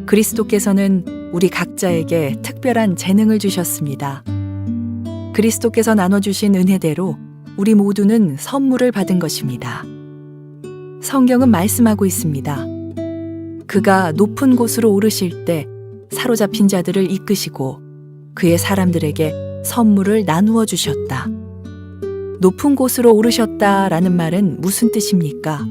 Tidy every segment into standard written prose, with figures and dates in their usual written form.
그리스도께서는 우리 각자에게 특별한 재능을 주셨습니다. 그리스도께서 나눠주신 은혜대로 우리 모두는 선물을 받은 것입니다. 성경은 말씀하고 있습니다. 그가 높은 곳으로 오르실 때 사로잡힌 자들을 이끄시고 그의 사람들에게 선물을 나누어 주셨다. 높은 곳으로 오르셨다라는 말은 무슨 뜻입니까?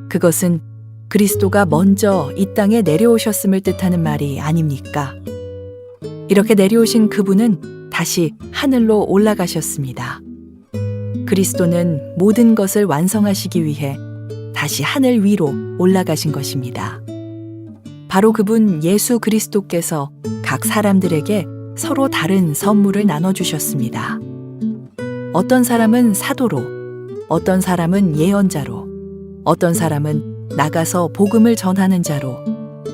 그것은 그리스도가 먼저 이 땅에 내려오셨음을 뜻하는 말이 아닙니까? 이렇게 내려오신 그분은 다시 하늘로 올라가셨습니다. 그리스도는 모든 것을 완성하시기 위해 다시 하늘 위로 올라가신 것입니다. 바로 그분 예수 그리스도께서 각 사람들에게 서로 다른 선물을 나눠주셨습니다. 어떤 사람은 사도로, 어떤 사람은 예언자로, 어떤 사람은 나가서 복음을 전하는 자로,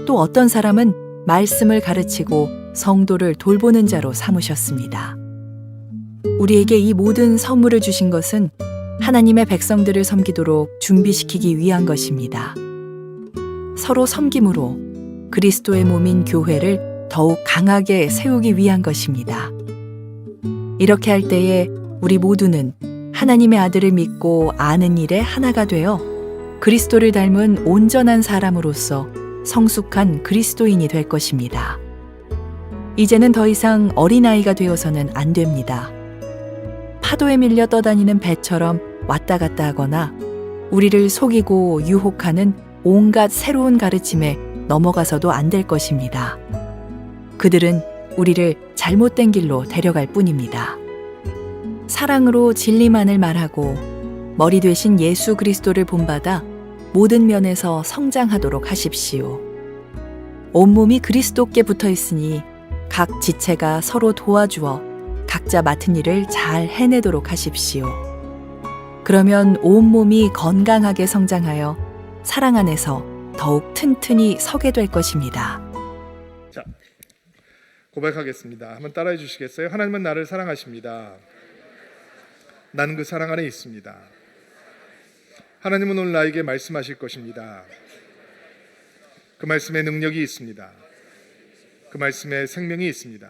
또 어떤 사람은 말씀을 가르치고 성도를 돌보는 자로 삼으셨습니다. 우리에게 이 모든 선물을 주신 것은 하나님의 백성들을 섬기도록 준비시키기 위한 것입니다. 서로 섬김으로 그리스도의 몸인 교회를 더욱 강하게 세우기 위한 것입니다. 이렇게 할 때에 우리 모두는 하나님의 아들을 믿고 아는 일에 하나가 되어 그리스도를 닮은 온전한 사람으로서 성숙한 그리스도인이 될 것입니다. 이제는 더 이상 어린아이가 되어서는 안 됩니다. 파도에 밀려 떠다니는 배처럼 왔다 갔다 하거나 우리를 속이고 유혹하는 온갖 새로운 가르침에 넘어가서도 안 될 것입니다. 그들은 우리를 잘못된 길로 데려갈 뿐입니다. 사랑으로 진리만을 말하고 머리 되신 예수 그리스도를 본받아 모든 면에서 성장하도록 하십시오. 온몸이 그리스도께 붙어 있으니 각 지체가 서로 도와주어 각자 맡은 일을 잘 해내도록 하십시오. 그러면 온몸이 건강하게 성장하여 사랑 안에서 더욱 튼튼히 서게 될 것입니다. 자, 고백하겠습니다. 한번 따라해 주시겠어요? 하나님은 나를 사랑하십니다. 나는 그 사랑 안에 있습니다. 하나님은 오늘 나에게 말씀하실 것입니다. 그 말씀에 능력이 있습니다. 그 말씀에 생명이 있습니다.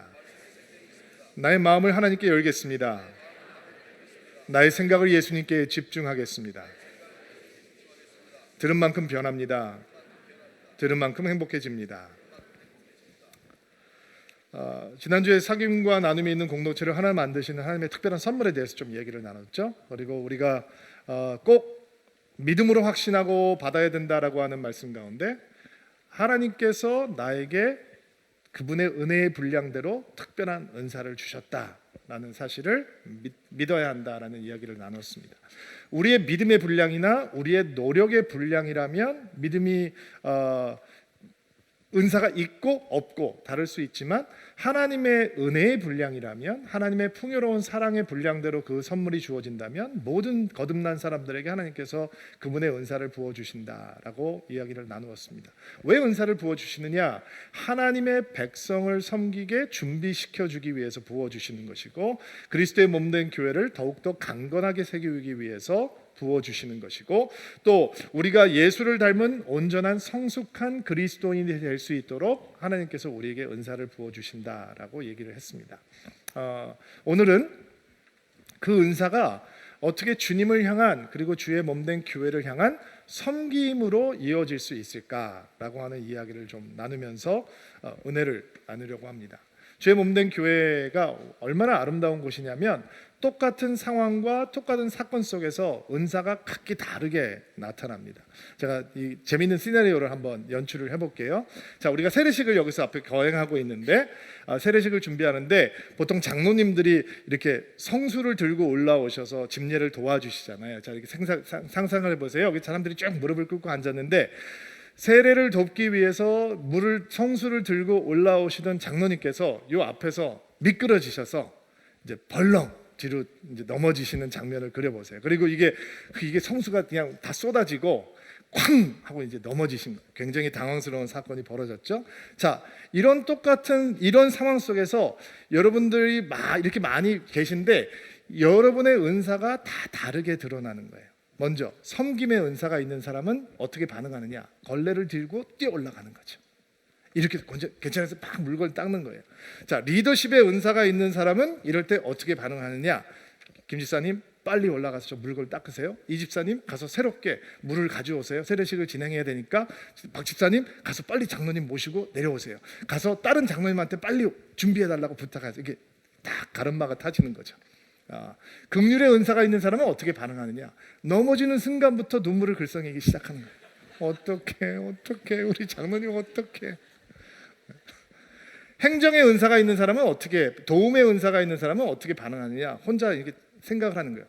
나의 마음을 하나님께 열겠습니다. 나의 생각을 예수님께 집중하겠습니다. 들은 만큼 변합니다. 들은 만큼 행복해집니다. 지난주에 사귐과 나눔이 있는 공동체를 하나 만드시는 하나님의 특별한 선물에 대해서 좀 얘기를 나눴죠. 그리고 우리가 꼭 믿음으로 확신하고 받아야 된다라고 하는 말씀 가운데 하나님께서 나에게 그분의 은혜의 분량대로 특별한 은사를 주셨다라는 사실을 믿어야 한다라는 이야기를 나눴습니다. 우리의 믿음의 분량이나 우리의 노력의 분량이라면 믿음이 은사가 있고 없고 다를 수 있지만 하나님의 은혜의 분량이라면 하나님의 풍요로운 사랑의 분량대로 그 선물이 주어진다면 모든 거듭난 사람들에게 하나님께서 그분의 은사를 부어주신다라고 이야기를 나누었습니다. 왜 은사를 부어주시느냐? 하나님의 백성을 섬기게 준비시켜주기 위해서 부어주시는 것이고 그리스도의 몸된 교회를 더욱더 강건하게 세우기 위해서 부어주시는 것이고 또 우리가 예수를 닮은 온전한 성숙한 그리스도인이 될 수 있도록 하나님께서 우리에게 은사를 부어주신다라고 얘기를 했습니다. 오늘은 그 은사가 어떻게 주님을 향한 그리고 주의 몸된 교회를 향한 섬김으로 이어질 수 있을까라고 하는 이야기를 좀 나누면서 은혜를 나누려고 합니다. 주의 몸된 교회가 얼마나 아름다운 곳이냐면 똑같은 상황과 똑같은 사건 속에서 은사가 각기 다르게 나타납니다. 제가 이 재미있는 시나리오를 한번 연출을 해볼게요. 자, 우리가 세례식을 여기서 앞에 거행하고 있는데 세례식을 준비하는데 보통 장로님들이 이렇게 성수를 들고 올라오셔서 집례를 도와주시잖아요. 자, 이렇게 상상을 해보세요. 여기 사람들이 쭉 무릎을 꿇고 앉았는데 세례를 돕기 위해서 성수를 들고 올라오시던 장로님께서 요 앞에서 미끄러지셔서 이제 벌렁 뒤로 이제 넘어지시는 장면을 그려보세요. 그리고 이게 성수가 그냥 다 쏟아지고 쾅 하고 이제 넘어지신 거예요. 굉장히 당황스러운 사건이 벌어졌죠. 자, 이런 상황 속에서 여러분들이 이렇게 많이 계신데 여러분의 은사가 다 다르게 드러나는 거예요. 먼저 섬김의 은사가 있는 사람은 어떻게 반응하느냐? 걸레를 들고 뛰어 올라가는 거죠. 이렇게 괜찮아서 막 물건을 닦는 거예요. 자, 리더십의 은사가 있는 사람은 이럴 때 어떻게 반응하느냐? 김 집사님 빨리 올라가서 저 물건을 닦으세요. 이 집사님 가서 새롭게 물을 가져오세요. 세례식을 진행해야 되니까 박 집사님 가서 빨리 장로님 모시고 내려오세요. 가서 다른 장로님한테 빨리 준비해달라고 부탁하세요. 이게 딱 가름마가 타지는 거죠. 긍휼의 은사가 있는 사람은 어떻게 반응하느냐? 넘어지는 순간부터 눈물을 글썽이기 시작하는 거예요. 어떡해 우리 장로님 어떡해. 행정의 은사가 있는 사람은 어떻게, 도움의 은사가 있는 사람은 어떻게 반응하느냐? 혼자 이렇게 생각을 하는 거예요.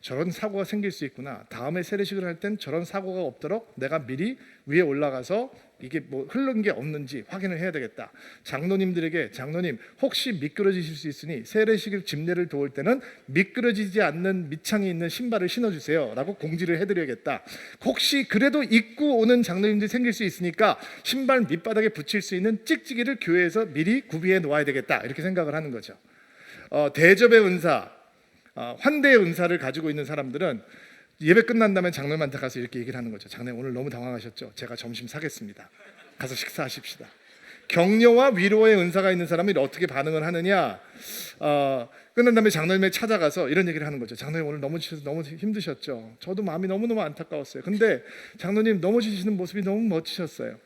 저런 사고가 생길 수 있구나. 다음에 세례식을 할 땐 저런 사고가 없도록 내가 미리 위에 올라가서 이게 뭐 흐른 게 없는지 확인을 해야 되겠다. 장로님들에게 장로님 혹시 미끄러지실 수 있으니 세례식 집례를 도울 때는 미끄러지지 않는 밑창이 있는 신발을 신어주세요 라고 공지를 해드려야겠다. 혹시 그래도 입고 오는 장로님들이 생길 수 있으니까 신발 밑바닥에 붙일 수 있는 찍찍이를 교회에서 미리 구비해 놓아야 되겠다. 이렇게 생각을 하는 거죠. 대접의 은사, 환대의 은사를 가지고 있는 사람들은 예배 끝난 다음에 장로님한테 가서 이렇게 얘기를 하는 거죠. 장로님 오늘 너무 당황하셨죠? 제가 점심 사겠습니다. 가서 식사하십시다. 격려와 위로의 은사가 있는 사람이 어떻게 반응을 하느냐? 끝난 다음에 장로님에 찾아가서 이런 얘기를 하는 거죠. 장로님 오늘 너무 힘드셨죠? 저도 마음이 너무너무 안타까웠어요. 근데 장로님 넘어지시는 모습이 너무 멋지셨어요.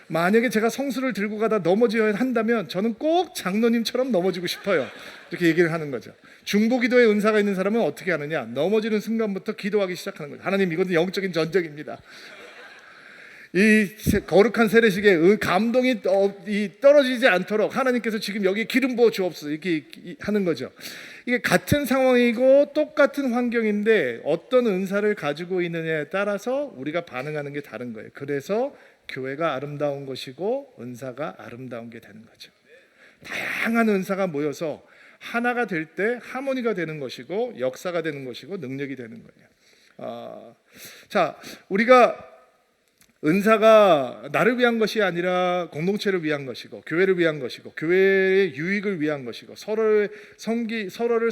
만약에 제가 성수를 들고 가다 넘어져야 한다면 저는 꼭 장로님처럼 넘어지고 싶어요. 이렇게 얘기를 하는 거죠. 중보기도의 은사가 있는 사람은 어떻게 하느냐? 넘어지는 순간부터 기도하기 시작하는 거죠. 하나님 이것은 영적인 전쟁입니다. 이 거룩한 세례식에 감동이 떨어지지 않도록 하나님께서 지금 여기 기름 부어 주옵소서 이렇게 하는 거죠. 이게 같은 상황이고 똑같은 환경인데 어떤 은사를 가지고 있느냐에 따라서 우리가 반응하는 게 다른 거예요. 그래서 교회가 아름다운 것이고 은사가 아름다운 게 되는 거죠. 다양한 은사가 모여서 하나가 될 때 하모니가 되는 것이고 역사가 되는 것이고 능력이 되는 거예요. 자, 우리가 은사가 나를 위한 것이 아니라 공동체를 위한 것이고 교회를 위한 것이고 교회의 유익을 위한 것이고 서로를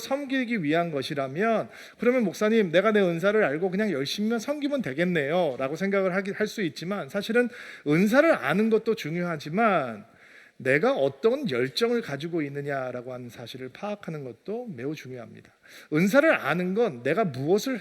섬기기 위한 것이라면 그러면 목사님 내가 내 은사를 알고 그냥 열심히만 섬기면 되겠네요 라고 생각을 할 수 있지만 사실은 은사를 아는 것도 중요하지만 내가 어떤 열정을 가지고 있느냐라고 하는 사실을 파악하는 것도 매우 중요합니다. 은사를 아는 건 내가 무엇을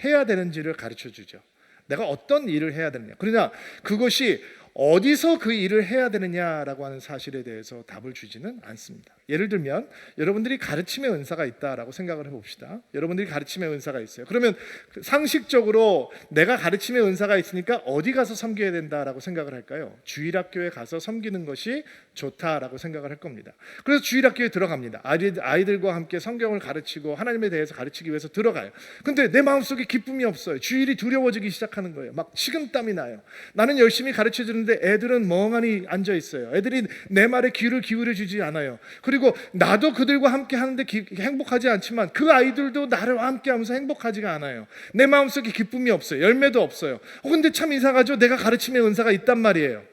해야 되는지를 가르쳐 주죠. 내가 어떤 일을 해야 되느냐. 그러나 그것이 어디서 그 일을 해야 되느냐라고 하는 사실에 대해서 답을 주지는 않습니다. 예를 들면 여러분들이 가르침의 은사가 있다라고 생각을 해봅시다. 여러분들이 가르침의 은사가 있어요. 그러면 상식적으로 내가 가르침의 은사가 있으니까 어디 가서 섬겨야 된다라고 생각을 할까요? 주일학교에 가서 섬기는 것이 좋다라고 생각을 할 겁니다. 그래서 주일학교에 들어갑니다. 아이들과 함께 성경을 가르치고 하나님에 대해서 가르치기 위해서 들어가요. 근데 내 마음속에 기쁨이 없어요. 주일이 두려워지기 시작하는 거예요. 막 식은땀이 나요. 나는 열심히 가르쳐주는데 애들은 멍하니 앉아 있어요. 애들이 내 말에 귀를 기울여 주지 않아요. 그리고 나도 그들과 함께 하는데 행복하지 않지만 그 아이들도 나를 함께 하면서 행복하지가 않아요. 내 마음속에 기쁨이 없어요. 열매도 없어요. 근데 참 이상하죠. 내가 가르침의 은사가 있단 말이에요.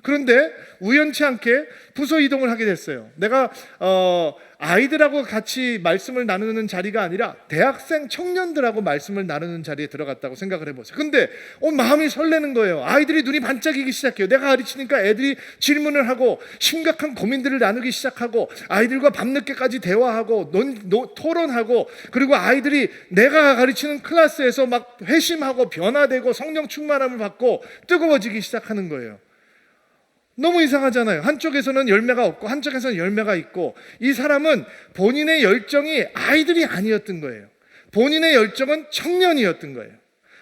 그런데 우연치 않게 부서 이동을 하게 됐어요. 내가 아이들하고 같이 말씀을 나누는 자리가 아니라 대학생 청년들하고 말씀을 나누는 자리에 들어갔다고 생각을 해보세요. 근데 마음이 설레는 거예요. 아이들이 눈이 반짝이기 시작해요. 내가 가르치니까 애들이 질문을 하고 심각한 고민들을 나누기 시작하고 아이들과 밤늦게까지 대화하고 토론하고 그리고 아이들이 내가 가르치는 클래스에서 막 회심하고 변화되고 성령 충만함을 받고 뜨거워지기 시작하는 거예요. 너무 이상하잖아요. 한쪽에서는 열매가 없고 한쪽에서는 열매가 있고 이 사람은 본인의 열정이 아이들이 아니었던 거예요. 본인의 열정은 청년이었던 거예요.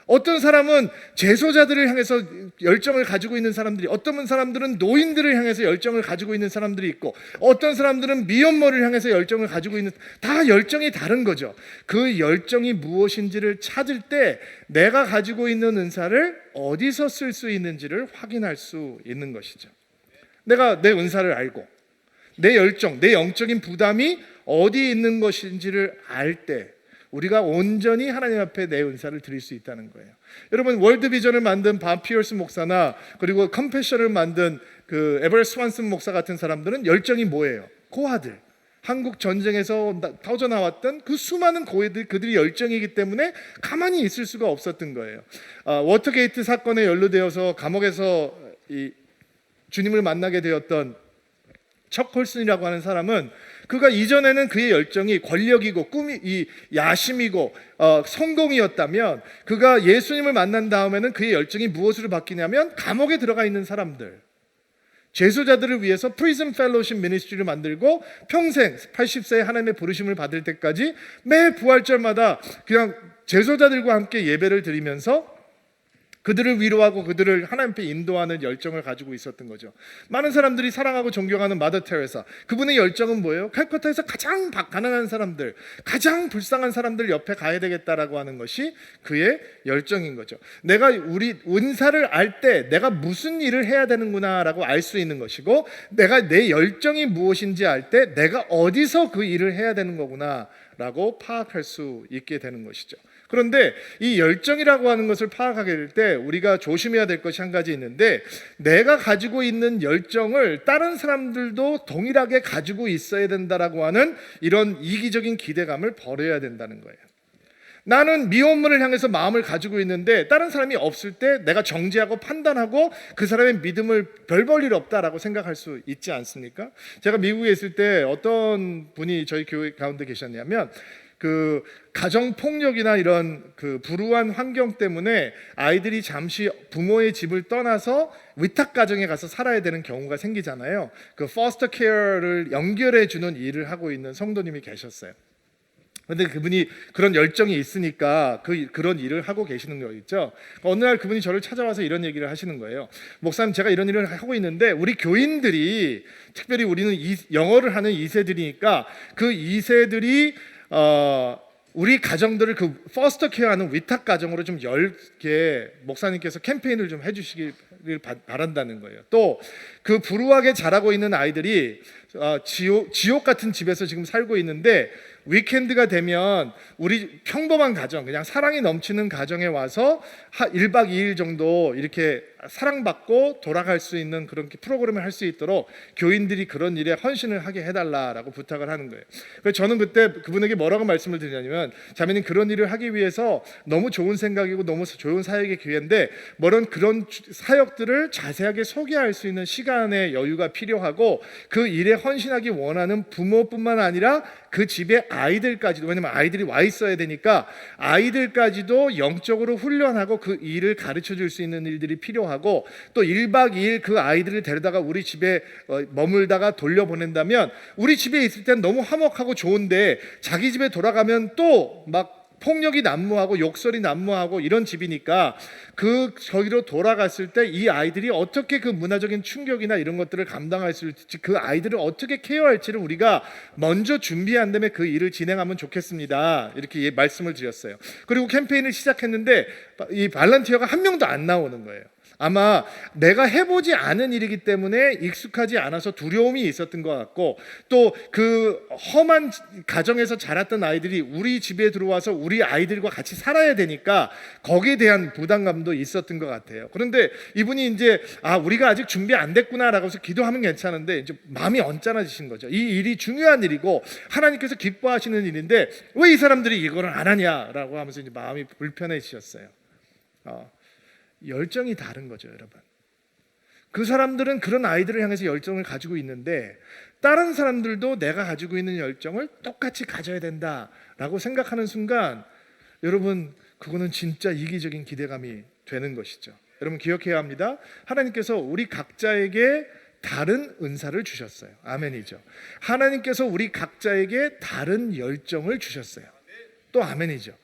어떤 사람은 재소자들을 향해서 열정을 가지고 있는 사람들이, 어떤 사람들은 노인들을 향해서 열정을 가지고 있는 사람들이 있고 어떤 사람들은 미혼모를 향해서 열정을 가지고 있는, 다 열정이 다른 거죠. 그 열정이 무엇인지를 찾을 때 내가 가지고 있는 은사를 어디서 쓸 수 있는지를 확인할 수 있는 것이죠. 내가 내 은사를 알고 내 열정, 내 영적인 부담이 어디 있는 것인지를 알 때 우리가 온전히 하나님 앞에 내 은사를 드릴 수 있다는 거예요. 여러분, 월드비전을 만든 반 피어스 목사나 그리고 컴패션을 만든 그 에버렛 스완슨 목사 같은 사람들은 열정이 뭐예요? 고아들, 한국 전쟁에서 터져나왔던 그 수많은 고아들, 그들이 열정이기 때문에 가만히 있을 수가 없었던 거예요. 워터게이트 사건에 연루되어서 감옥에서 주님을 만나게 되었던 척 콜슨이라고 하는 사람은 그가 이전에는 그의 열정이 권력이고 꿈이 이 야심이고 성공이었다면 그가 예수님을 만난 다음에는 그의 열정이 무엇으로 바뀌냐면 감옥에 들어가 있는 사람들, 죄수자들을 위해서 프리즌 펠로우십 미니스트리를 만들고 평생 80세에 하나님의 부르심을 받을 때까지 매 부활절마다 그냥 죄수자들과 함께 예배를 드리면서 그들을 위로하고 그들을 하나님 앞에 인도하는 열정을 가지고 있었던 거죠. 많은 사람들이 사랑하고 존경하는 마더 테레사, 그분의 열정은 뭐예요? 칼커타에서 가장 가난한 사람들, 가장 불쌍한 사람들 옆에 가야 되겠다라고 하는 것이 그의 열정인 거죠. 내가 우리 은사를 알 때 내가 무슨 일을 해야 되는구나라고 알 수 있는 것이고, 내가 내 열정이 무엇인지 알 때 내가 어디서 그 일을 해야 되는 거구나라고 파악할 수 있게 되는 것이죠. 그런데 이 열정이라고 하는 것을 파악하게 될 때 우리가 조심해야 될 것이 한 가지 있는데, 내가 가지고 있는 열정을 다른 사람들도 동일하게 가지고 있어야 된다라고 하는 이런 이기적인 기대감을 버려야 된다는 거예요. 나는 미혼모를 향해서 마음을 가지고 있는데 다른 사람이 없을 때 내가 정죄하고 판단하고 그 사람의 믿음을 별 볼 일 없다라고 생각할 수 있지 않습니까? 제가 미국에 있을 때 어떤 분이 저희 교회 가운데 계셨냐면, 그 가정 폭력이나 이런 그 불우한 환경 때문에 아이들이 잠시 부모의 집을 떠나서 위탁 가정에 가서 살아야 되는 경우가 생기잖아요. 그 포스터 케어를 연결해 주는 일을 하고 있는 성도님이 계셨어요. 그런데 그분이 그런 열정이 있으니까 그런 일을 하고 계시는 거겠죠. 어느 날 그분이 저를 찾아와서 이런 얘기를 하시는 거예요. 목사님, 제가 이런 일을 하고 있는데 우리 교인들이, 특별히 우리는 영어를 하는 2세들이니까 그 2세들이 우리 가정들을 그 퍼스터 케어하는 위탁 가정으로 좀 열게 목사님께서 캠페인을 좀 해주시길 바란다는 거예요. 또 그 불우하게 자라고 있는 아이들이 지옥 같은 집에서 지금 살고 있는데 위켄드가 되면 우리 평범한 가정, 그냥 사랑이 넘치는 가정에 와서 1박 2일 정도 이렇게 사랑받고 돌아갈 수 있는 그런 프로그램을 할 수 있도록 교인들이 그런 일에 헌신을 하게 해달라라고 부탁을 하는 거예요. 그래서 저는 그때 그분에게 뭐라고 말씀을 드리냐면, 자매님, 그런 일을 하기 위해서 너무 좋은 생각이고 너무 좋은 사역의 기회인데 그런 사역들을 자세하게 소개할 수 있는 시간의 여유가 필요하고, 그 일에 헌신하기 원하는 부모뿐만 아니라 그 집의 아이들까지도, 왜냐면 아이들이 와 있어야 되니까 아이들까지도 영적으로 훈련하고 그 일을 가르쳐 줄 수 있는 일들이 필요하고, 또 1박 2일 그 아이들을 데려다가 우리 집에 머물다가 돌려보낸다면 우리 집에 있을 땐 너무 화목하고 좋은데 자기 집에 돌아가면 또 막 폭력이 난무하고 욕설이 난무하고 이런 집이니까 거기로 돌아갔을 때 이 아이들이 어떻게 그 문화적인 충격이나 이런 것들을 감당할 수 있을지, 그 아이들을 어떻게 케어할지를 우리가 먼저 준비한 다음에 그 일을 진행하면 좋겠습니다. 이렇게 말씀을 드렸어요. 그리고 캠페인을 시작했는데 이 발런티어가 한 명도 안 나오는 거예요. 아마 내가 해보지 않은 일이기 때문에 익숙하지 않아서 두려움이 있었던 것 같고, 또 그 험한 가정에서 자랐던 아이들이 우리 집에 들어와서 우리 아이들과 같이 살아야 되니까 거기에 대한 부담감도 있었던 것 같아요. 그런데 이분이 이제 우리가 아직 준비 안 됐구나라고 해서 기도하면 괜찮은데 이제 마음이 언짢아지신 거죠. 이 일이 중요한 일이고 하나님께서 기뻐하시는 일인데 왜 이 사람들이 이거를 안 하냐라고 하면서 이제 마음이 불편해지셨어요. 열정이 다른 거죠, 여러분. 그 사람들은 그런 아이들을 향해서 열정을 가지고 있는데 다른 사람들도 내가 가지고 있는 열정을 똑같이 가져야 된다라고 생각하는 순간, 여러분, 그거는 진짜 이기적인 기대감이 되는 것이죠. 여러분, 기억해야 합니다. 하나님께서 우리 각자에게 다른 은사를 주셨어요. 아멘이죠. 하나님께서 우리 각자에게 다른 열정을 주셨어요. 또 아멘이죠.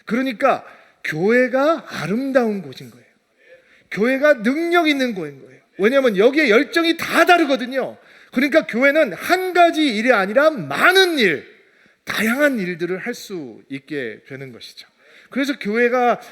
그러니까 교회가 아름다운 곳인 거예요. 교회가 능력 있는 곳인 거예요. 왜냐하면 여기에 열정이 다 다르거든요. 그러니까 교회는 한 가지 일이 아니라 많은 일, 다양한 일들을 할 수 있게 되는 것이죠. 그래서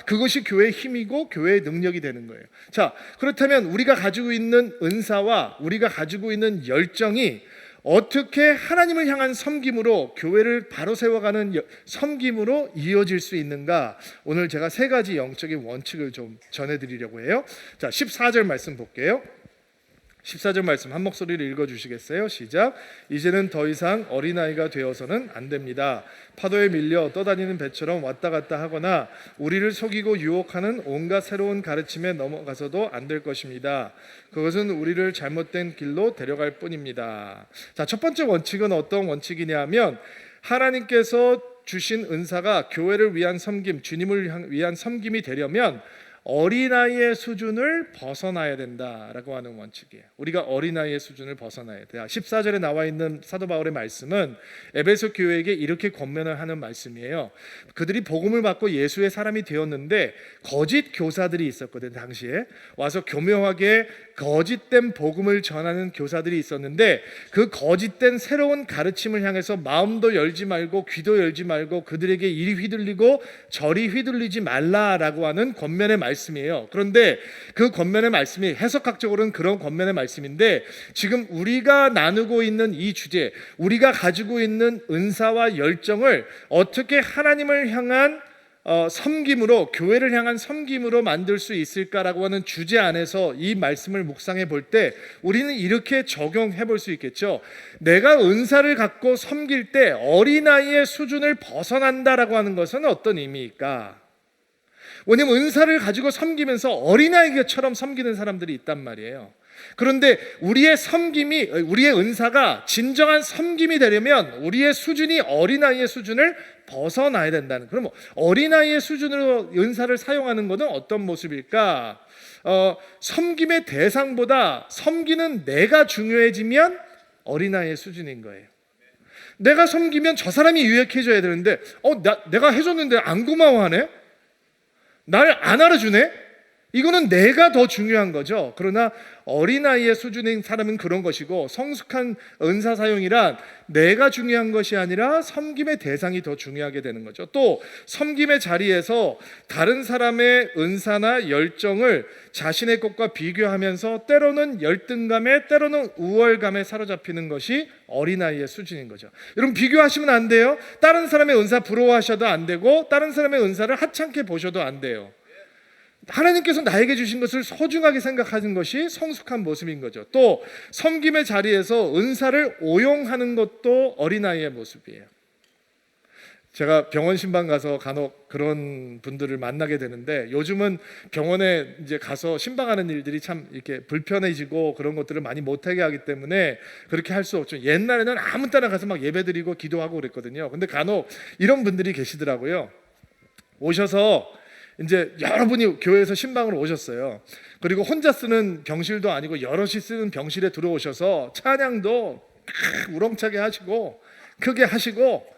그것이 교회의 힘이고 교회의 능력이 되는 거예요. 자, 그렇다면 우리가 가지고 있는 은사와 우리가 가지고 있는 열정이 어떻게 하나님을 향한 섬김으로, 교회를 바로 세워가는 섬김으로 이어질 수 있는가? 오늘 제가 3가지 영적인 원칙을 좀 전해드리려고 해요. 자, 14절 말씀 볼게요. 14절 말씀 한 목소리로 읽어주시겠어요? 시작. 이제는 더 이상 어린아이가 되어서는 안 됩니다. 파도에 밀려 떠다니는 배처럼 왔다 갔다 하거나 우리를 속이고 유혹하는 온갖 새로운 가르침에 넘어가서도 안 될 것입니다. 그것은 우리를 잘못된 길로 데려갈 뿐입니다. 자, 첫 번째 원칙은 어떤 원칙이냐면 하나님께서 주신 은사가 교회를 위한 섬김, 주님을 위한 섬김이 되려면 어린아이의 수준을 벗어나야 된다라고 하는 원칙이에요. 우리가 어린아이의 수준을 벗어나야 돼요. 14절에 나와 있는 사도 바울의 말씀은 에베소 교회에게 이렇게 권면을 하는 말씀이에요. 그들이 복음을 받고 예수의 사람이 되었는데 거짓 교사들이 있었거든. 당시에 와서 교묘하게 거짓된 복음을 전하는 교사들이 있었는데 그 거짓된 새로운 가르침을 향해서 마음도 열지 말고 귀도 열지 말고 그들에게 이리 휘둘리고 저리 휘둘리지 말라라고 하는 권면의 말씀이에요. 그런데 그 권면의 말씀이 해석학적으로는 그런 권면의 말씀인데 지금 우리가 나누고 있는 이 주제, 우리가 가지고 있는 은사와 열정을 어떻게 하나님을 향한 섬김으로, 교회를 향한 섬김으로 만들 수 있을까라고 하는 주제 안에서 이 말씀을 묵상해 볼 때 우리는 이렇게 적용해 볼 수 있겠죠. 내가 은사를 갖고 섬길 때 어린아이의 수준을 벗어난다라고 하는 것은 어떤 의미일까? 왜냐하면 은사를 가지고 섬기면서 어린아이처럼 섬기는 사람들이 있단 말이에요. 그런데 우리의 섬김이, 우리의 은사가 진정한 섬김이 되려면 우리의 수준이 어린아이의 수준을 벗어나야 된다는. 그럼 어린아이의 수준으로 은사를 사용하는 것은 어떤 모습일까? 섬김의 대상보다 섬기는 내가 중요해지면 어린아이의 수준인 거예요. 내가 섬기면 저 사람이 유익해져야 되는데 내가 해줬는데 안 고마워하네? 나를 안 알아주네? 이거는 내가 더 중요한 거죠. 그러나 어린아이의 수준인 사람은 그런 것이고 성숙한 은사 사용이란 내가 중요한 것이 아니라 섬김의 대상이 더 중요하게 되는 거죠. 또 섬김의 자리에서 다른 사람의 은사나 열정을 자신의 것과 비교하면서 때로는 열등감에 때로는 우월감에 사로잡히는 것이 어린아이의 수준인 거죠. 여러분 비교하시면 안 돼요. 다른 사람의 은사 부러워하셔도 안 되고 다른 사람의 은사를 하찮게 보셔도 안 돼요. 하나님께서 나에게 주신 것을 소중하게 생각하는 것이 성숙한 모습인 거죠. 또 섬김의 자리에서 은사를 오용하는 것도 어린아이의 모습이에요. 제가 병원 신방 가서 간혹 그런 분들을 만나게 되는데 요즘은 병원에 이제 가서 신방하는 일들이 참 이렇게 불편해지고 그런 것들을 많이 못하게 하기 때문에 그렇게 할 수 없죠. 옛날에는 아무 때나 가서 막 예배드리고 기도하고 그랬거든요. 근데 간혹 이런 분들이 계시더라고요. 오셔서 이제 여러분이 교회에서 신방으로 오셨어요. 그리고 혼자 쓰는 병실도 아니고 여럿이 쓰는 병실에 들어오셔서 찬양도 우렁차게 하시고 크게 하시고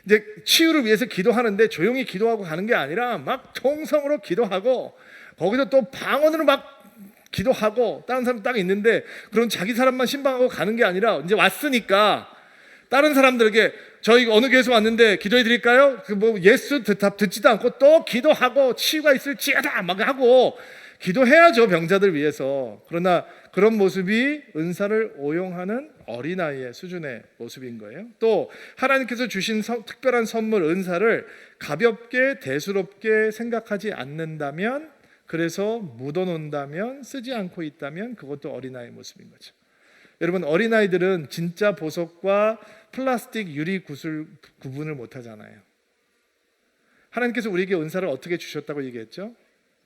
이제 치유를 위해서 기도하는데 조용히 기도하고 가는 게 아니라 막 통성으로 기도하고 거기서 또 방언으로 막 기도하고 다른 사람 딱 있는데 그런 자기 사람만 신방하고 가는 게 아니라 이제 왔으니까 다른 사람들에게 저희 어느 교회에서 왔는데 기도해 드릴까요? 예수 대답 듣지도 않고 또 기도하고 치유가 있을지어다 막 하고 기도해야죠, 병자들 위해서. 그러나 그런 모습이 은사를 오용하는 어린아이의 수준의 모습인 거예요. 또 하나님께서 주신 특별한 선물 은사를 가볍게 대수롭게 생각하지 않는다면, 그래서 묻어놓는다면, 쓰지 않고 있다면 그것도 어린아이의 모습인 거죠. 여러분 어린아이들은 진짜 보석과 플라스틱 유리 구슬 구분을 못하잖아요. 하나님께서 우리에게 은사를 어떻게 주셨다고 얘기했죠?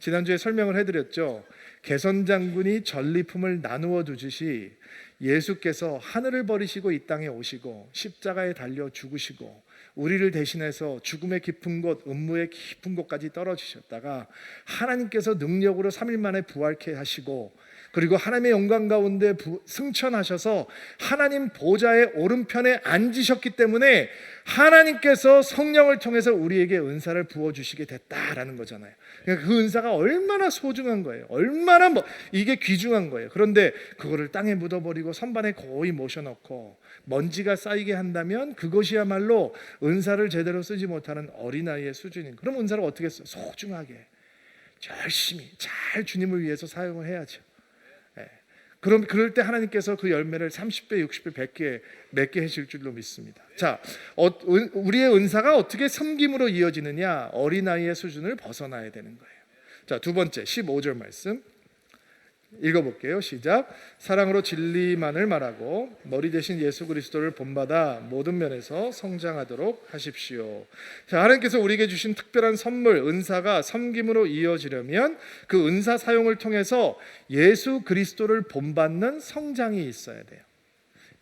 지난주에 설명을 해드렸죠. 개선장군이 전리품을 나누어 두듯이 예수께서 하늘을 버리시고 이 땅에 오시고 십자가에 달려 죽으시고 우리를 대신해서 죽음의 깊은 곳, 음무의 깊은 곳까지 떨어지셨다가 하나님께서 능력으로 3일 만에 부활케 하시고 그리고 하나님의 영광 가운데 승천하셔서 하나님 보좌의 오른편에 앉으셨기 때문에 하나님께서 성령을 통해서 우리에게 은사를 부어주시게 됐다라는 거잖아요. 그러니까 그 은사가 얼마나 소중한 거예요. 얼마나 이게 귀중한 거예요. 그런데 그거를 땅에 묻어버리고 선반에 고이 모셔놓고 먼지가 쌓이게 한다면 그것이야말로 은사를 제대로 쓰지 못하는 어린아이의 수준인. 그럼 은사를 어떻게 써? 소중하게 열심히 잘 주님을 위해서 사용을 해야죠. 그럼 그럴 때 하나님께서 그 열매를 30배, 60배, 100개 맺게 하실 줄로 믿습니다. 자, 우리의 은사가 어떻게 섬김으로 이어지느냐? 어린아이의 수준을 벗어나야 되는 거예요. 자, 두 번째 15절 말씀 읽어볼게요. 시작. 사랑으로 진리만을 말하고 머리 대신 예수 그리스도를 본받아 모든 면에서 성장하도록 하십시오. 자, 하나님께서 우리에게 주신 특별한 선물, 은사가 섬김으로 이어지려면 그 은사 사용을 통해서 예수 그리스도를 본받는 성장이 있어야 돼요.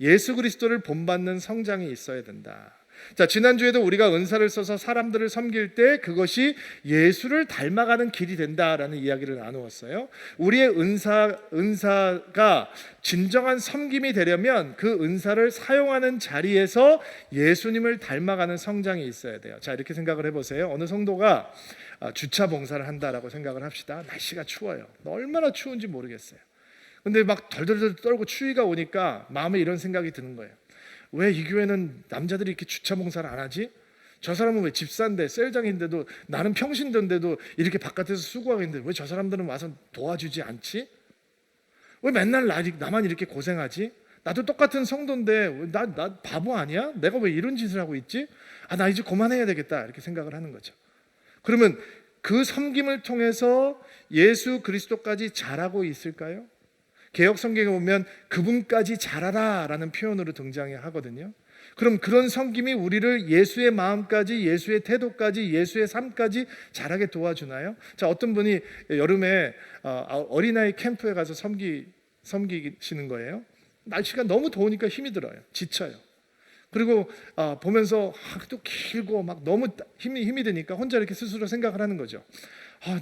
예수 그리스도를 본받는 성장이 있어야 된다. 자, 지난주에도 우리가 은사를 써서 사람들을 섬길 때 그것이 예수를 닮아가는 길이 된다라는 이야기를 나누었어요. 우리의 은사가 진정한 섬김이 되려면 그 은사를 사용하는 자리에서 예수님을 닮아가는 성장이 있어야 돼요. 자, 이렇게 생각을 해보세요. 어느 성도가 주차 봉사를 한다라고 생각을 합시다. 날씨가 추워요. 얼마나 추운지 모르겠어요. 근데 막 덜덜덜 떨고 추위가 오니까 마음에 이런 생각이 드는 거예요. 왜 이 교회는 남자들이 이렇게 주차 봉사를 안 하지? 저 사람은 왜 집사인데 셀장인데도 나는 평신도인데도 이렇게 바깥에서 수고하고 있는데 왜 저 사람들은 와서 도와주지 않지? 왜 맨날 나만 이렇게 고생하지? 나도 똑같은 성도인데 나 바보 아니야? 내가 왜 이런 짓을 하고 있지? 나 이제 그만해야 되겠다 이렇게 생각을 하는 거죠. 그러면 그 섬김을 통해서 예수 그리스도까지 자라고 있을까요? 개역 성경에 보면 그분까지 자라라라는 표현으로 등장하거든요. 그럼 그런 섬김이 우리를 예수의 마음까지, 예수의 태도까지, 예수의 삶까지 자라게 도와주나요? 자, 어떤 분이 여름에 어린아이 캠프에 가서 섬기시는 거예요. 날씨가 너무 더우니까 힘이 들어요. 지쳐요. 그리고 보면서 또 길고 막 너무 힘이 드니까 혼자 이렇게 스스로 생각을 하는 거죠.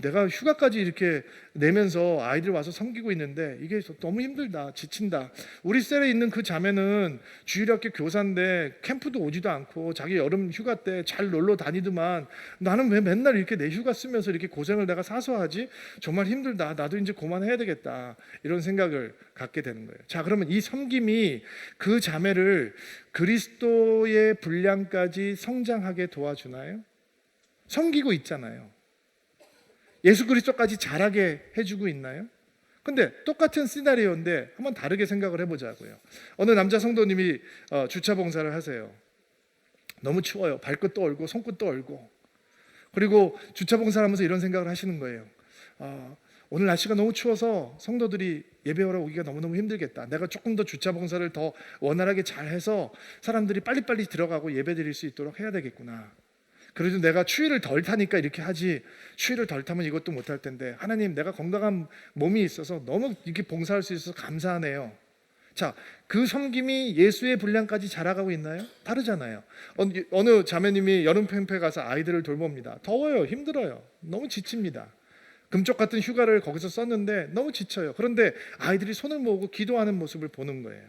내가 휴가까지 이렇게 내면서 아이들 와서 섬기고 있는데 이게 너무 힘들다, 지친다. 우리 셀에 있는 그 자매는 주일학교 교사인데 캠프도 오지도 않고 자기 여름 휴가 때 잘 놀러 다니더만 나는 왜 맨날 이렇게 내 휴가 쓰면서 이렇게 고생을 내가 사서 하지? 정말 힘들다. 나도 이제 그만해야 되겠다. 이런 생각을 갖게 되는 거예요. 자, 그러면 이 섬김이 그 자매를 그리스도의 분량까지 성장하게 도와주나요? 섬기고 있잖아요. 예수 그리스도까지 자라게 해주고 있나요? 근데 똑같은 시나리오인데 한번 다르게 생각을 해보자고요. 어느 남자 성도님이 주차 봉사를 하세요. 너무 추워요. 발끝도 얼고 손끝도 얼고. 그리고 주차 봉사를 하면서 이런 생각을 하시는 거예요. 오늘 날씨가 너무 추워서 성도들이 예배하러 오기가 너무너무 힘들겠다. 내가 조금 더 주차 봉사를 더 원활하게 잘해서 사람들이 빨리빨리 들어가고 예배 드릴 수 있도록 해야 되겠구나. 그래도 내가 추위를 덜 타니까 이렇게 하지, 추위를 덜 타면 이것도 못할 텐데 하나님, 내가 건강한 몸이 있어서 너무 이렇게 봉사할 수 있어서 감사하네요. 자, 그 섬김이 예수의 분량까지 자라가고 있나요? 다르잖아요. 어느 자매님이 여름 캠프에 가서 아이들을 돌봅니다. 더워요, 힘들어요, 너무 지칩니다. 금쪽 같은 휴가를 거기서 썼는데 너무 지쳐요. 그런데 아이들이 손을 모으고 기도하는 모습을 보는 거예요.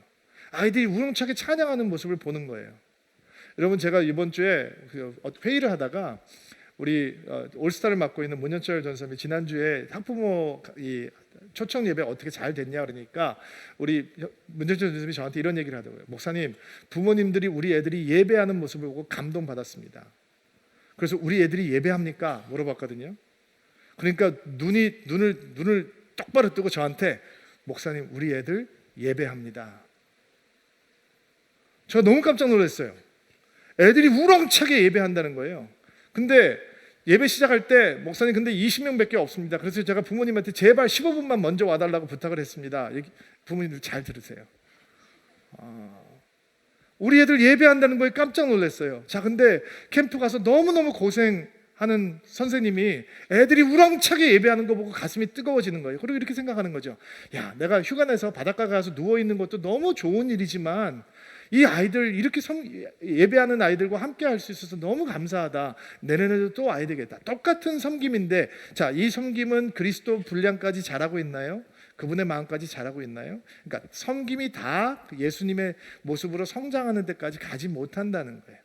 아이들이 우렁차게 찬양하는 모습을 보는 거예요. 여러분, 제가 이번 주에 회의를 하다가 우리 올스타를 맡고 있는 문현철 전사님이 지난주에 학부모 초청 예배 어떻게 잘 됐냐 그러니까 우리 문현철 전사님이 저한테 이런 얘기를 하더라고요. 목사님, 부모님들이 우리 애들이 예배하는 모습을 보고 감동받았습니다. 그래서 우리 애들이 예배합니까? 물어봤거든요. 그러니까 눈을 똑바로 뜨고 저한테, 목사님, 우리 애들 예배합니다. 저 너무 깜짝 놀랐어요. 애들이 우렁차게 예배한다는 거예요. 근데 예배 시작할 때, 목사님 근데 20명밖에 없습니다. 그래서 제가 부모님한테 제발 15분만 먼저 와달라고 부탁을 했습니다. 부모님들 잘 들으세요. 우리 애들 예배한다는 거에 깜짝 놀랐어요. 자, 근데 캠프 가서 너무너무 고생하는 선생님이 애들이 우렁차게 예배하는 거 보고 가슴이 뜨거워지는 거예요. 그리고 이렇게 생각하는 거죠. 야, 내가 휴가 내서 바닷가 가서 누워있는 것도 너무 좋은 일이지만 이 아이들 이렇게 예배하는 아이들과 함께 할 수 있어서 너무 감사하다. 내년에도 또 와야 되겠다. 똑같은 섬김인데, 자, 이 섬김은 그리스도 분량까지 자라고 있나요? 그분의 마음까지 자라고 있나요? 그러니까 섬김이 다 예수님의 모습으로 성장하는 데까지 가지 못한다는 거예요.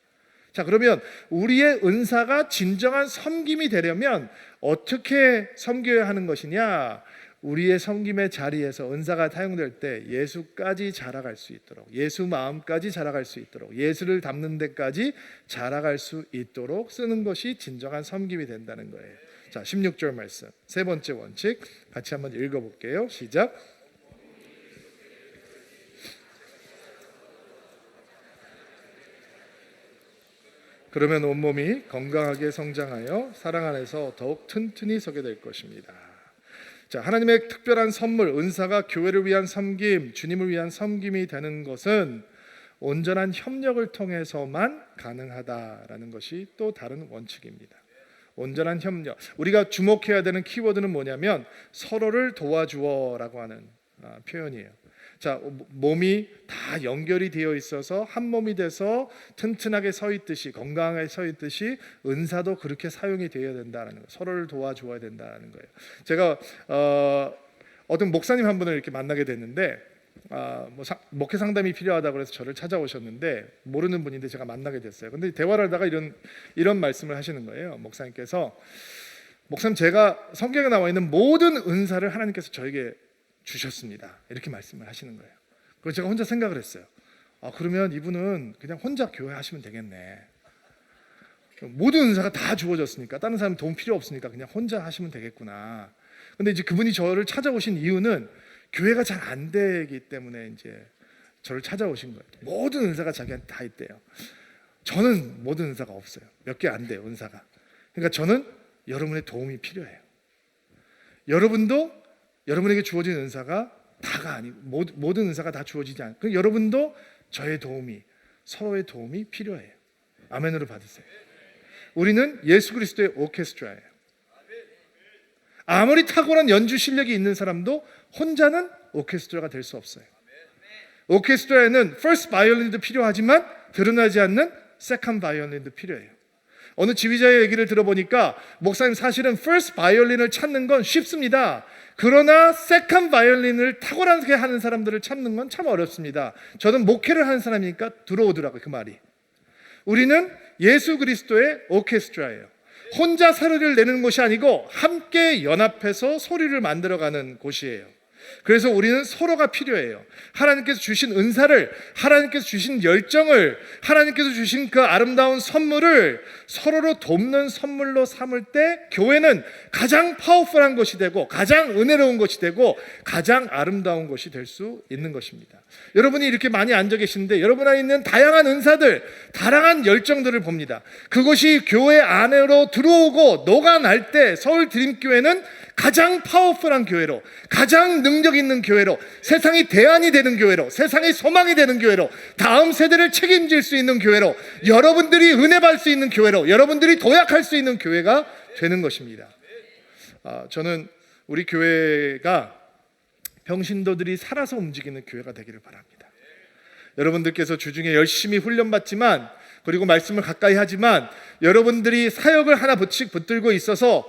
자, 그러면 우리의 은사가 진정한 섬김이 되려면 어떻게 섬겨야 하는 것이냐? 우리의 섬김의 자리에서 은사가 사용될 때 예수까지 자라갈 수 있도록, 예수 마음까지 자라갈 수 있도록, 예수를 닮는 데까지 자라갈 수 있도록 쓰는 것이 진정한 섬김이 된다는 거예요. 자, 16절 말씀, 세 번째 원칙 같이 한번 읽어볼게요. 시작. 그러면 온몸이 건강하게 성장하여 사랑 안에서 더욱 튼튼히 서게 될 것입니다. 자, 하나님의 특별한 선물, 은사가 교회를 위한 섬김, 주님을 위한 섬김이 되는 것은 온전한 협력을 통해서만 가능하다라는 것이 또 다른 원칙입니다. 온전한 협력. 우리가 주목해야 되는 키워드는 뭐냐면 서로를 도와주어라고 하는 표현이에요. 자, 몸이 다 연결이 되어 있어서 한 몸이 돼서 튼튼하게 서 있듯이, 건강하게 서 있듯이 은사도 그렇게 사용이 되어야 된다는 거예요. 서로를 도와줘야 된다는 거예요. 제가 어떤 목사님 한 분을 이렇게 만나게 됐는데 목회 상담이 필요하다고 해서 저를 찾아오셨는데 모르는 분인데 제가 만나게 됐어요. 근데 대화를 하다가 이런 말씀을 하시는 거예요. 목사님께서, 목사님, 제가 성경에 나와 있는 모든 은사를 하나님께서 저에게 주셨습니다. 이렇게 말씀을 하시는 거예요. 그래서 제가 혼자 생각을 했어요. 그러면 이분은 그냥 혼자 교회 하시면 되겠네. 모든 은사가 다 주어졌으니까, 다른 사람 도움 필요 없으니까 그냥 혼자 하시면 되겠구나. 근데 이제 그분이 저를 찾아오신 이유는 교회가 잘 안 되기 때문에 이제 저를 찾아오신 거예요. 모든 은사가 자기한테 다 있대요. 저는 모든 은사가 없어요. 몇 개 안 돼요, 은사가. 그러니까 저는 여러분의 도움이 필요해요. 여러분도 여러분에게 주어진 은사가 다가 아니고 모든 은사가 다 주어지지 않아요. 그럼 여러분도 저의 도움이, 서로의 도움이 필요해요. 아멘으로 받으세요. 우리는 예수 그리스도의 오케스트라예요. 아무리 탁월한 연주 실력이 있는 사람도 혼자는 오케스트라가 될 수 없어요. 오케스트라에는 first violin도 필요하지만 드러나지 않는 second violin도 필요해요. 어느 지휘자의 얘기를 들어보니까, 목사님, 사실은 first violin을 찾는 건 쉽습니다. 그러나 second violin을 탁월하게 하는 사람들을 찾는 건 참 어렵습니다. 저는 목회를 하는 사람이니까 들어오더라고요, 그 말이. 우리는 예수 그리스도의 오케스트라예요. 혼자 소리를 내는 곳이 아니고 함께 연합해서 소리를 만들어가는 곳이에요. 그래서 우리는 서로가 필요해요. 하나님께서 주신 은사를, 하나님께서 주신 열정을, 하나님께서 주신 그 아름다운 선물을 서로로 돕는 선물로 삼을 때 교회는 가장 파워풀한 것이 되고, 가장 은혜로운 것이 되고, 가장 아름다운 것이 될 수 있는 것입니다. 여러분이 이렇게 많이 앉아 계시는데 여러분 안에 있는 다양한 은사들, 다양한 열정들을 봅니다. 그것이 교회 안으로 들어오고 녹아날 때 서울 드림교회는 가장 파워풀한 교회로, 가장 능력 있는 교회로, 세상이 대안이 되는 교회로, 세상의 소망이 되는 교회로, 다음 세대를 책임질 수 있는 교회로, 여러분들이 은혜 받을 수 있는 교회로, 여러분들이 도약할 수 있는 교회가 되는 것입니다. 저는 우리 교회가 평신도들이 살아서 움직이는 교회가 되기를 바랍니다. 여러분들께서 주중에 열심히 훈련받지만, 그리고 말씀을 가까이 하지만, 여러분들이 사역을 하나 붙들고 있어서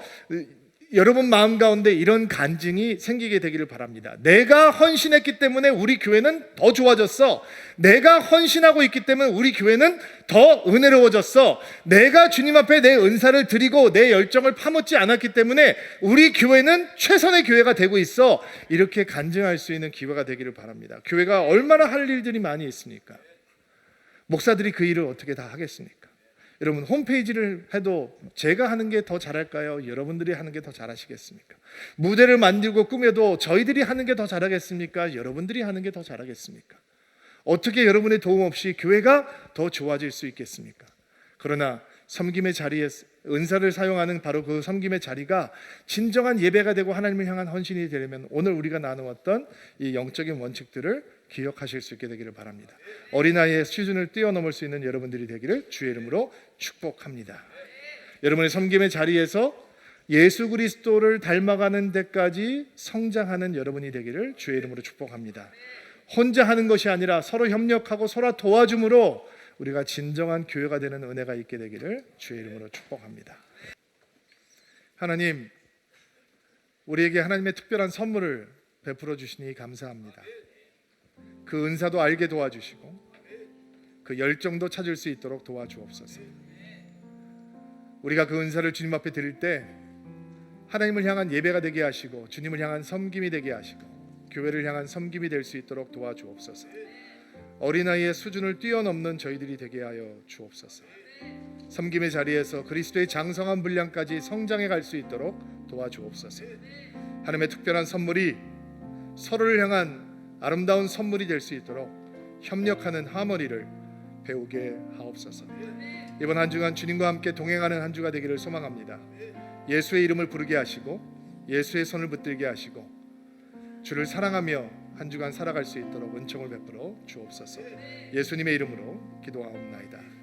여러분 마음 가운데 이런 간증이 생기게 되기를 바랍니다. 내가 헌신했기 때문에 우리 교회는 더 좋아졌어. 내가 헌신하고 있기 때문에 우리 교회는 더 은혜로워졌어. 내가 주님 앞에 내 은사를 드리고 내 열정을 파묻지 않았기 때문에 우리 교회는 최선의 교회가 되고 있어. 이렇게 간증할 수 있는 기회가 되기를 바랍니다. 교회가 얼마나 할 일들이 많이 있습니까? 목사들이 그 일을 어떻게 다 하겠습니까? 여러분, 홈페이지를 해도 제가 하는 게 더 잘할까요? 여러분들이 하는 게 더 잘하시겠습니까? 무대를 만들고 꾸며도 저희들이 하는 게 더 잘하겠습니까? 여러분들이 하는 게 더 잘하겠습니까? 어떻게 여러분의 도움 없이 교회가 더 좋아질 수 있겠습니까? 그러나 섬김의 자리에 은사를 사용하는 바로 그 섬김의 자리가 진정한 예배가 되고 하나님을 향한 헌신이 되려면 오늘 우리가 나누었던 이 영적인 원칙들을 기억하실 수 있게 되기를 바랍니다. 어린아이의 수준을 뛰어넘을 수 있는 여러분들이 되기를 주의 이름으로 축복합니다. 여러분의 섬김의 자리에서 예수 그리스도를 닮아가는 데까지 성장하는 여러분이 되기를 주의 이름으로 축복합니다. 혼자 하는 것이 아니라 서로 협력하고 서로 도와줌으로 우리가 진정한 교회가 되는 은혜가 있게 되기를 주의 이름으로 축복합니다. 하나님, 우리에게 하나님의 특별한 선물을 베풀어 주시니 감사합니다. 그 은사도 알게 도와주시고 그 열정도 찾을 수 있도록 도와주옵소서. 우리가 그 은사를 주님 앞에 드릴 때 하나님을 향한 예배가 되게 하시고 주님을 향한 섬김이 되게 하시고 교회를 향한 섬김이 될 수 있도록 도와주옵소서. 어린아이의 수준을 뛰어넘는 저희들이 되게 하여 주옵소서. 섬김의 자리에서 그리스도의 장성한 분량까지 성장해 갈 수 있도록 도와주옵소서. 하나님의 특별한 선물이 서로를 향한 아름다운 선물이 될 수 있도록 협력하는 하모니를 배우게 하옵소서. 이번 한 주간 주님과 함께 동행하는 한 주가 되기를 소망합니다. 예수의 이름을 부르게 하시고 예수의 손을 붙들게 하시고 주를 사랑하며 한 주간 살아갈 수 있도록 은총을 베풀어 주옵소서. 예수님의 이름으로 기도하옵나이다.